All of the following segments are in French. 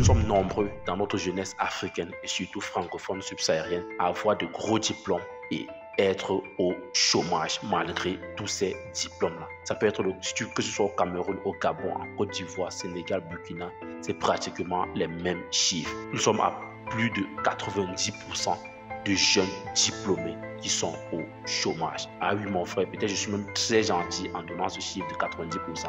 sommes nombreux dans notre jeunesse africaine et surtout francophone subsaharienne à avoir de gros diplômes et être au chômage malgré tous ces diplômes-là. Ça peut être que ce soit au Cameroun, au Gabon, en Côte d'Ivoire, Sénégal, Burkina, c'est pratiquement les mêmes chiffres. Nous sommes à plus de 90% de jeunes diplômés qui sont au chômage. Ah oui mon frère, peut-être je suis même très gentil en donnant ce chiffre de 90%.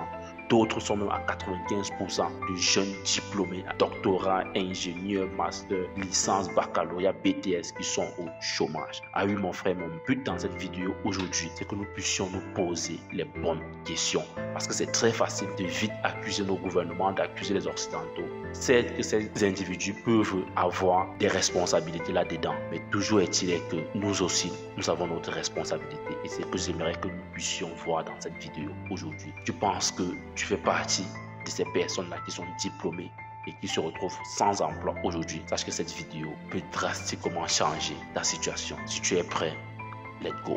D'autres sont même à 95% de jeunes diplômés, doctorat, ingénieur, master, licence, baccalauréat, BTS qui sont au chômage. Ah oui mon frère, mon but dans cette vidéo aujourd'hui, c'est que nous puissions nous poser les bonnes questions. Parce que c'est très facile de vite accuser nos gouvernements, d'accuser les Occidentaux. C'est que ces individus peuvent avoir des responsabilités là-dedans. Mais toujours est-il que nous aussi, nous avons notre responsabilité. Et c'est ce que j'aimerais que nous puissions voir dans cette vidéo aujourd'hui. Tu penses que tu fais partie de ces personnes-là qui sont diplômées et qui se retrouvent sans emploi aujourd'hui? Sache que cette vidéo peut drastiquement changer ta situation. Si tu es prêt, let's go.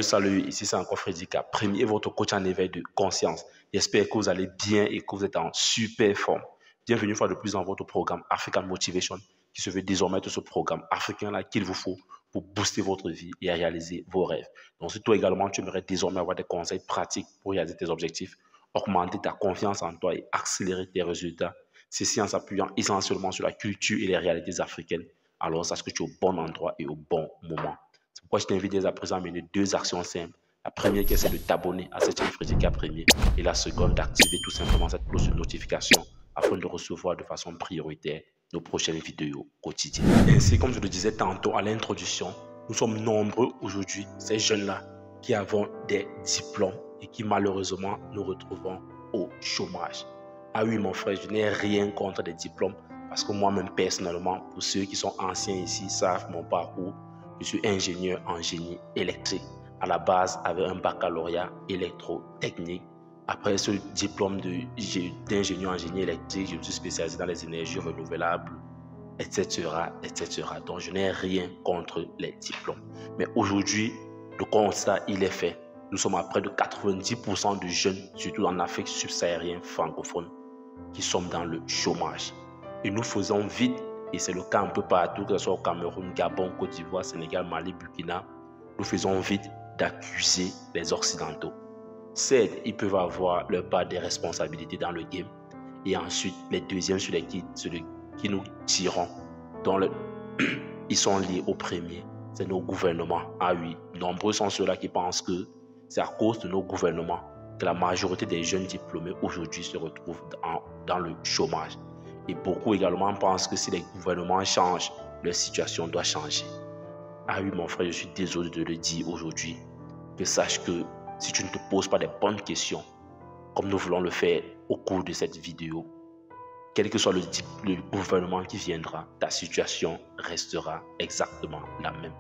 Salut, ici c'est encore Frédéric, premier votre coach en éveil de conscience. J'espère que vous allez bien et que vous êtes en super forme. Bienvenue une fois de plus dans votre programme African Motivation qui se veut désormais de ce programme africain-là qu'il vous faut pour booster votre vie et réaliser vos rêves. Donc si toi également tu aimerais désormais avoir des conseils pratiques pour réaliser tes objectifs, augmenter ta confiance en toi et accélérer tes résultats, ceci en s'appuyant essentiellement sur la culture et les réalités africaines, alors sache que tu es au bon endroit et au bon moment. C'est pourquoi je t'invite dès à présent à mener deux actions simples. La première qui est de t'abonner à cette chaîne Frédéric Premier et la seconde d'activer tout simplement cette cloche de notification afin de recevoir de façon prioritaire nos prochaines vidéos quotidiennes. Ainsi, comme je le disais tantôt à l'introduction, nous sommes nombreux aujourd'hui, ces jeunes-là, qui avons des diplômes et qui malheureusement nous retrouvons au chômage. Ah oui mon frère, je n'ai rien contre des diplômes parce que moi-même personnellement, pour ceux qui sont anciens ici, savent mon parcours. Je suis ingénieur en génie électrique, à la base avec un baccalauréat électrotechnique. Après ce diplôme d'ingénieur en génie électrique, je me suis spécialisé dans les énergies renouvelables, etc. Donc je n'ai rien contre les diplômes. Mais aujourd'hui, le constat, il est fait. Nous sommes à près de 90% de jeunes, surtout en Afrique subsaharienne francophone, qui sont dans le chômage. Et nous faisons vite. Et c'est le cas un peu partout, que ce soit au Cameroun, Gabon, Côte d'Ivoire, Sénégal, Mali, Burkina. Nous faisons vite d'accuser les Occidentaux. Certes, ils peuvent avoir leur part des responsabilités dans le game. Et ensuite, les deuxièmes sur lesquels qui nous tirons, ils sont liés au premier. C'est nos gouvernements. Ah oui, nombreux sont ceux-là qui pensent que c'est à cause de nos gouvernements que la majorité des jeunes diplômés aujourd'hui se retrouvent dans le chômage. Et beaucoup également pensent que si les gouvernements changent, leur situation doit changer. Ah oui mon frère, je suis désolé de le dire aujourd'hui, que sache que si tu ne te poses pas des bonnes questions, comme nous voulons le faire au cours de cette vidéo, quel que soit le gouvernement qui viendra, ta situation restera exactement la même.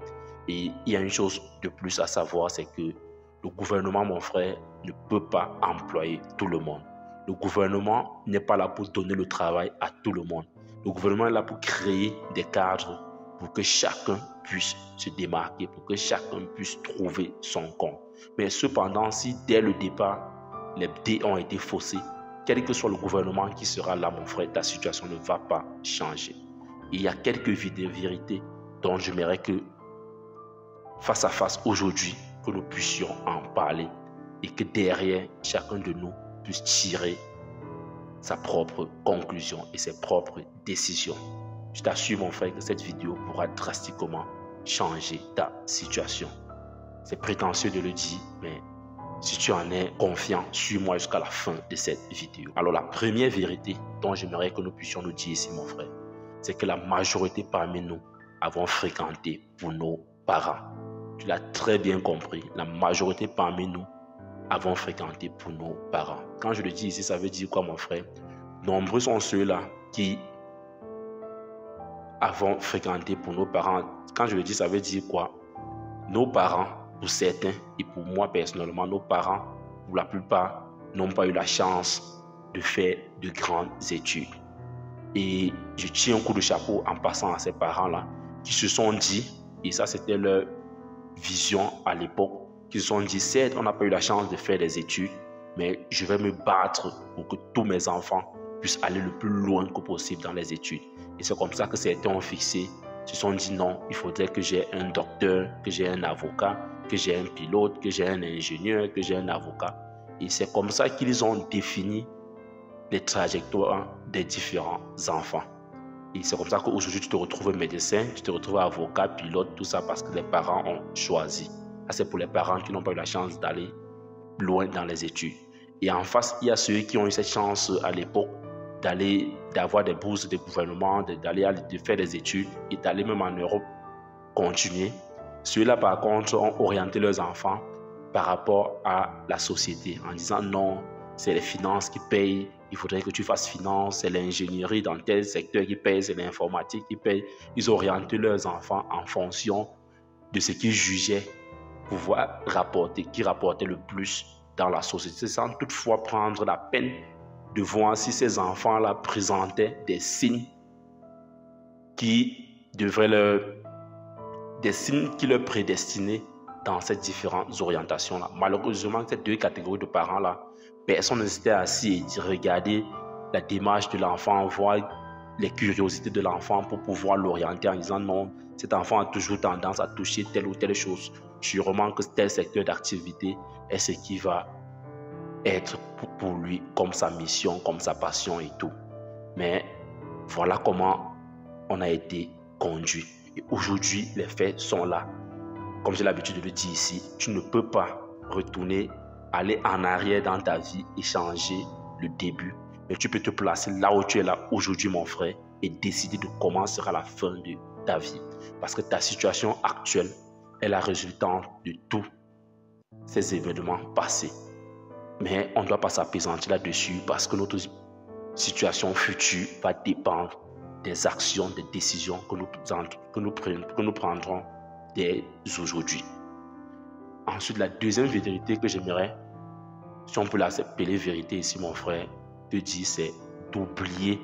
Et il y a une chose de plus à savoir, c'est que le gouvernement, mon frère, ne peut pas employer tout le monde. Le gouvernement n'est pas là pour donner le travail à tout le monde. Le gouvernement est là pour créer des cadres pour que chacun puisse se démarquer, pour que chacun puisse trouver son compte. Mais cependant, si dès le départ, les dés ont été faussés, quel que soit le gouvernement qui sera là, mon frère, ta situation ne va pas changer. Il y a quelques vérités dont j'aimerais que, face à face aujourd'hui, que nous puissions en parler et que derrière, chacun de nous puisse tirer sa propre conclusion et ses propres décisions. Je t'assure mon frère que cette vidéo pourra drastiquement changer ta situation. C'est prétentieux de le dire, mais si tu en es confiant, suis-moi jusqu'à la fin de cette vidéo. Alors la première vérité dont j'aimerais que nous puissions nous dire ici mon frère, c'est que la majorité parmi nous avons fréquenté pour nos parents. Tu l'as très bien compris, la majorité parmi nous avons fréquenté pour nos parents. Quand je le dis ici, ça veut dire quoi mon frère? Nombreux sont ceux-là qui avons fréquenté pour nos parents. Quand je le dis, ça veut dire quoi? Nos parents, pour certains, et pour moi personnellement, nos parents, pour la plupart, n'ont pas eu la chance de faire de grandes études. Et je tiens un coup de chapeau en passant à ces parents-là qui se sont dit Et ça, c'était leur vision à l'époque. Qu'ils se sont dit, certes, on n'a pas eu la chance de faire des études, mais je vais me battre pour que tous mes enfants puissent aller le plus loin que possible dans les études. Et c'est comme ça que certains ont fixé, se sont dit non, il faudrait que j'ai un docteur, que j'ai un avocat, que j'ai un pilote, que j'ai un ingénieur, que j'ai un avocat. Et c'est comme ça qu'ils ont défini les trajectoires des différents enfants. Et c'est comme ça qu'aujourd'hui, tu te retrouves médecin, tu te retrouves avocat, pilote, tout ça parce que les parents ont choisi. Ça, c'est pour les parents qui n'ont pas eu la chance d'aller loin dans les études. Et en face, il y a ceux qui ont eu cette chance à l'époque d'avoir des bourses de gouvernement, de faire des études et d'aller même en Europe continuer. Ceux-là, par contre, ont orienté leurs enfants par rapport à la société en disant non, c'est les finances qui payent, il faudrait que tu fasses finance, c'est l'ingénierie dans tel secteur qui paye, c'est l'informatique qui paye. Ils ont orienté leurs enfants en fonction de ce qu'ils jugeaient pouvoir rapporter, qui rapportait le plus dans la société, sans toutefois prendre la peine de voir si ces enfants-là présentaient des signes qui leur prédestinaient dans ces différentes orientations-là. Malheureusement, ces deux catégories de parents-là, personne ne s'était assis et regarder la démarche de l'enfant, voir les curiosités de l'enfant pour pouvoir l'orienter en disant non, cet enfant a toujours tendance à toucher telle ou telle chose. Sûrement que tel secteur d'activité est ce qui va être pour lui comme sa mission, comme sa passion et tout. Mais voilà comment on a été conduit. Et aujourd'hui, les faits sont là. Comme j'ai l'habitude de le dire ici, tu ne peux pas retourner, aller en arrière dans ta vie et changer le début. Mais tu peux te placer là où tu es là aujourd'hui, mon frère, et décider de comment sera la fin de ta vie. Parce que ta situation actuelle est la résultante de tous ces événements passés. Mais on ne doit pas s'appesantir là-dessus parce que notre situation future va dépendre des actions, des décisions que nous prendrons dès aujourd'hui. Ensuite, la deuxième vérité que j'aimerais, si on peut l'appeler vérité ici, mon frère, te dire, c'est d'oublier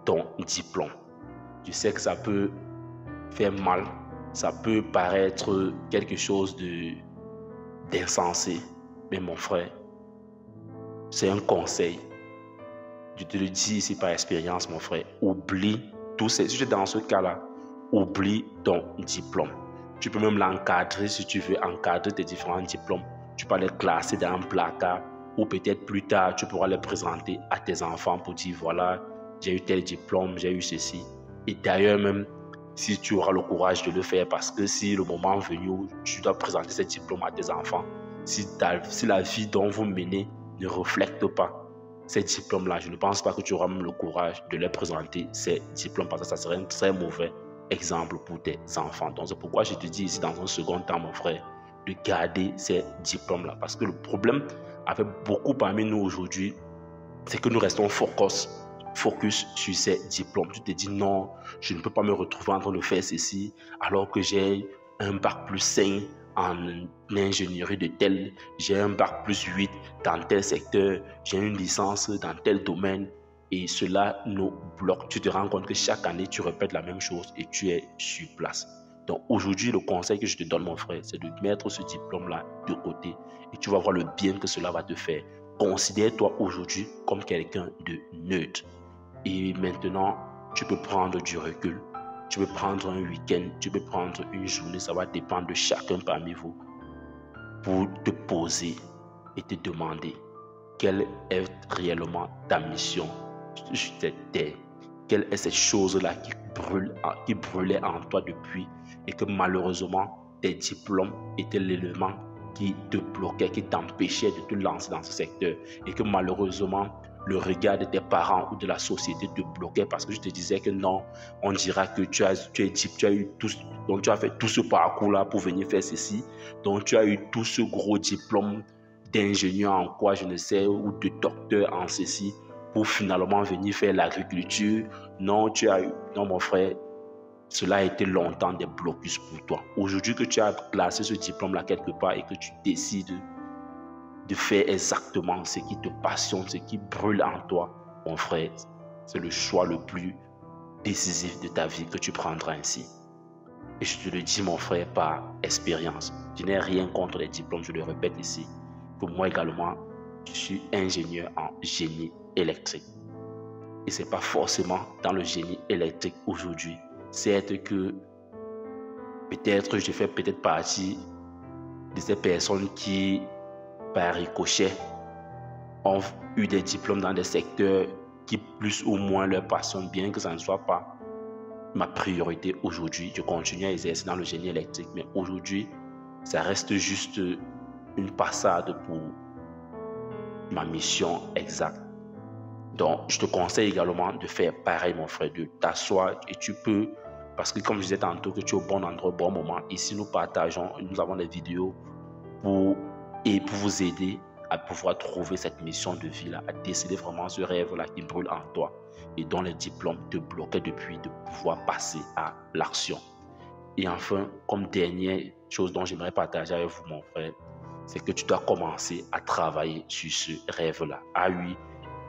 ton diplôme. Je sais que ça peut faire mal, ça peut paraître quelque chose d'insensé, mais mon frère, c'est un conseil. Je te le dis ici par expérience, mon frère. Oublie tout ça. Si tu es dans ce cas-là, oublie ton diplôme. Tu peux même l'encadrer si tu veux encadrer tes différents diplômes. Tu peux les classer dans un placard ou peut-être plus tard, tu pourras les présenter à tes enfants pour dire voilà, j'ai eu tel diplôme, j'ai eu ceci. Et d'ailleurs même, si tu auras le courage de le faire, parce que si le moment venu où tu dois présenter ces diplômes à tes enfants, si la vie dont vous menez ne reflète pas ces diplômes-là, je ne pense pas que tu auras même le courage de leur présenter ces diplômes parce que ça serait un très mauvais exemple pour tes enfants. Donc c'est pourquoi je te dis ici dans un second temps, mon frère, de garder ces diplômes-là. Parce que le problème avec beaucoup parmi nous aujourd'hui, c'est que nous restons focus sur ces diplômes. Tu te dis non, je ne peux pas me retrouver en train de faire ceci alors que j'ai un bac plus 5 en ingénierie de tel, j'ai un bac plus 8 dans tel secteur, j'ai une licence dans tel domaine et cela nous bloque. Tu te rends compte que chaque année tu répètes la même chose et tu es sur place. Donc aujourd'hui, le conseil que je te donne, mon frère, c'est de mettre ce diplôme-là de côté et tu vas voir le bien que cela va te faire. Considère-toi aujourd'hui comme quelqu'un de neutre. Et maintenant, tu peux prendre du recul. Tu peux prendre un week-end, tu peux prendre une journée, ça va dépendre de chacun parmi vous pour te poser et te demander quelle est réellement ta mission sur cette terre. Quelle est cette chose-là qui brûlait en toi depuis et que malheureusement tes diplômes étaient l'élément qui te bloquait, qui t'empêchait de te lancer dans ce secteur et que malheureusement le regard de tes parents ou de la société te bloquait parce que je te disais que non, on dira que tu as eu tout, donc tu as fait tout ce parcours-là pour venir faire ceci, donc tu as eu tout ce gros diplôme d'ingénieur en quoi, je ne sais, ou de docteur en ceci, pour finalement venir faire l'agriculture. Non, non mon frère, cela a été longtemps des blocus pour toi. Aujourd'hui que tu as placé ce diplôme-là quelque part et que tu décides de faire exactement ce qui te passionne, ce qui brûle en toi, mon frère, c'est le choix le plus décisif de ta vie que tu prendras ainsi. Et je te le dis, mon frère, par expérience. Je n'ai rien contre les diplômes, je le répète ici. Pour moi également, je suis ingénieur en génie électrique. Et ce n'est pas forcément dans le génie électrique aujourd'hui. C'est que peut-être je fais peut-être partie de ces personnes qui, par ricochet, ont eu des diplômes dans des secteurs qui plus ou moins leur passionnent, bien que ça ne soit pas ma priorité aujourd'hui. Je continue à exercer dans le génie électrique, mais aujourd'hui, ça reste juste une passade pour ma mission exacte. Donc, je te conseille également de faire pareil, mon frère, de t'asseoir et tu peux, parce que comme je disais tantôt, que tu es au bon endroit, au bon moment. Ici, nous partageons, nous avons des vidéos pour vous aider à pouvoir trouver cette mission de vie-là, à décider vraiment ce rêve-là qui brûle en toi et dont les diplômes te bloquaient depuis de pouvoir passer à l'action. Et enfin, comme dernière chose dont j'aimerais partager avec vous, mon frère, c'est que tu dois commencer à travailler sur ce rêve-là. Ah oui,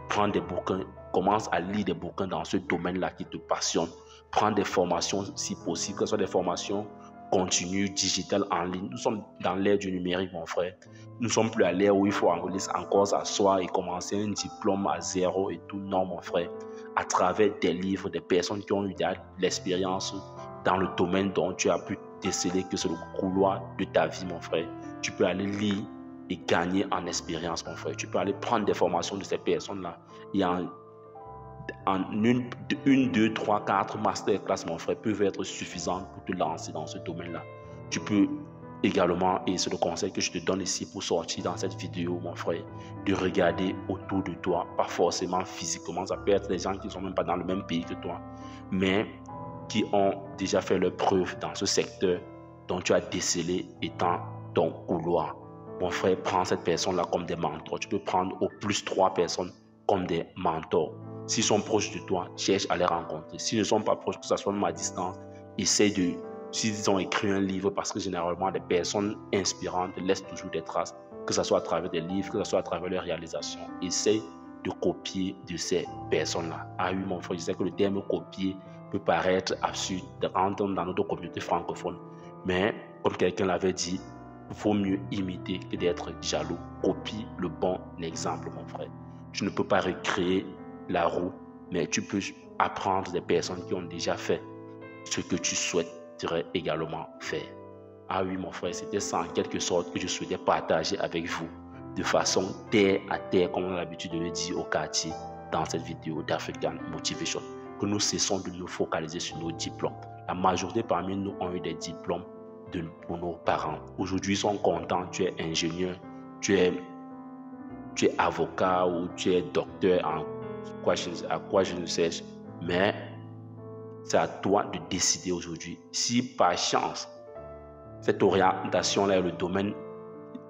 prends des bouquins, commence à lire des bouquins dans ce domaine-là qui te passionne. Prends des formations si possible, que ce soit des formations continues, digitales, en ligne. Nous sommes dans l'ère du numérique, mon frère. Nous ne sommes plus à l'ère où il faut encore s'asseoir et commencer un diplôme à zéro et tout. Non, mon frère. À travers des livres, des personnes qui ont eu de l'expérience dans le domaine dont tu as pu déceler que c'est le couloir de ta vie, mon frère. Tu peux aller lire et gagner en expérience, mon frère. Tu peux aller prendre des formations de ces personnes-là. Et en une, deux, trois, quatre masterclass, mon frère, peuvent être suffisantes pour te lancer dans ce domaine-là. Tu peux également, et c'est le conseil que je te donne ici pour sortir dans cette vidéo, mon frère, de regarder autour de toi, pas forcément physiquement. Ça peut être des gens qui ne sont même pas dans le même pays que toi, mais qui ont déjà fait leur preuve dans ce secteur dont tu as décelé étant ton couloir. Mon frère, prends cette personne-là comme des mentors. Tu peux prendre au plus 3 personnes comme des mentors. S'ils sont proches de toi, cherche à les rencontrer. S'ils ne sont pas proches, que ce soit même à distance, essaye de... S'ils ont écrit un livre, parce que généralement, des personnes inspirantes laissent toujours des traces, que ce soit à travers des livres, que ce soit à travers leurs réalisations. Essaye de copier de ces personnes-là. Ah oui, mon frère, je sais que le terme copier peut paraître absurde dans notre communauté francophone, mais comme quelqu'un l'avait dit, il vaut mieux imiter que d'être jaloux. Copie le bon exemple, mon frère. Tu ne peux pas recréer la roue, mais tu peux apprendre des personnes qui ont déjà fait ce que tu souhaiterais également faire. Ah oui, mon frère, c'était ça en quelque sorte que je souhaitais partager avec vous de façon terre à terre, comme on a l'habitude de le dire au quartier dans cette vidéo d'African Motivation. Que nous cessons de nous focaliser sur nos diplômes. La majorité parmi nous ont eu des diplômes pour nos parents. Aujourd'hui, ils sont contents, tu es ingénieur, tu es avocat ou tu es docteur en quoi je ne sais, mais c'est à toi de décider aujourd'hui. Si par chance, cette orientation-là est le domaine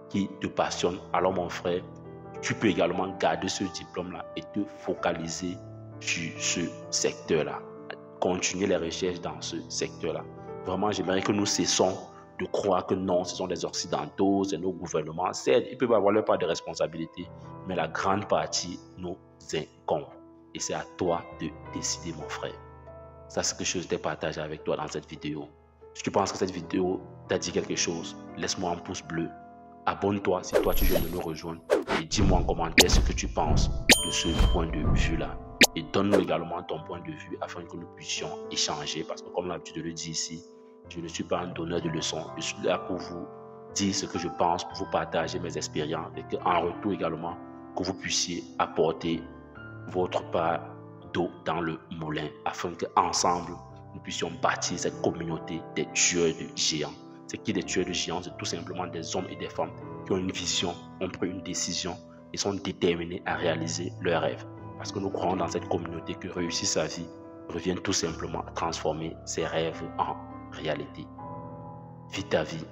qui te passionne, alors mon frère, tu peux également garder ce diplôme-là et te focaliser sur ce secteur-là. Continuer les recherches dans ce secteur-là. Vraiment, j'aimerais que nous cessons de croire que non, ce sont les Occidentaux, c'est nos gouvernements. Certes, ils peuvent avoir leur part de responsabilité, mais la grande partie nous incombe. Et c'est à toi de décider, mon frère. Ça, c'est quelque chose que je t'ai partagé avec toi dans cette vidéo. Si tu penses que cette vidéo t'a dit quelque chose, laisse-moi un pouce bleu. Abonne-toi si toi tu viens de nous rejoindre et dis-moi en commentaire ce que tu penses de ce point de vue-là. Et donne-nous également ton point de vue afin que nous puissions échanger. Parce que comme l'habitude de le dire ici, je ne suis pas un donneur de leçons. Je suis là pour vous dire ce que je pense, pour vous partager mes expériences et qu'en retour également, que vous puissiez apporter votre part d'eau dans le moulin afin qu'ensemble, nous puissions bâtir cette communauté des tueurs de géants. C'est qui des tueurs de géants? C'est tout simplement des hommes et des femmes qui ont une vision, ont pris une décision et sont déterminés à réaliser leurs rêves. Parce que nous croyons dans cette communauté que réussir sa vie revient tout simplement à transformer ses rêves en réalité. Vis ta vie,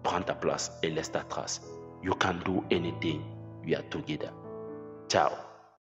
prends ta place et laisse ta trace. You can do anything. We are together. Ciao.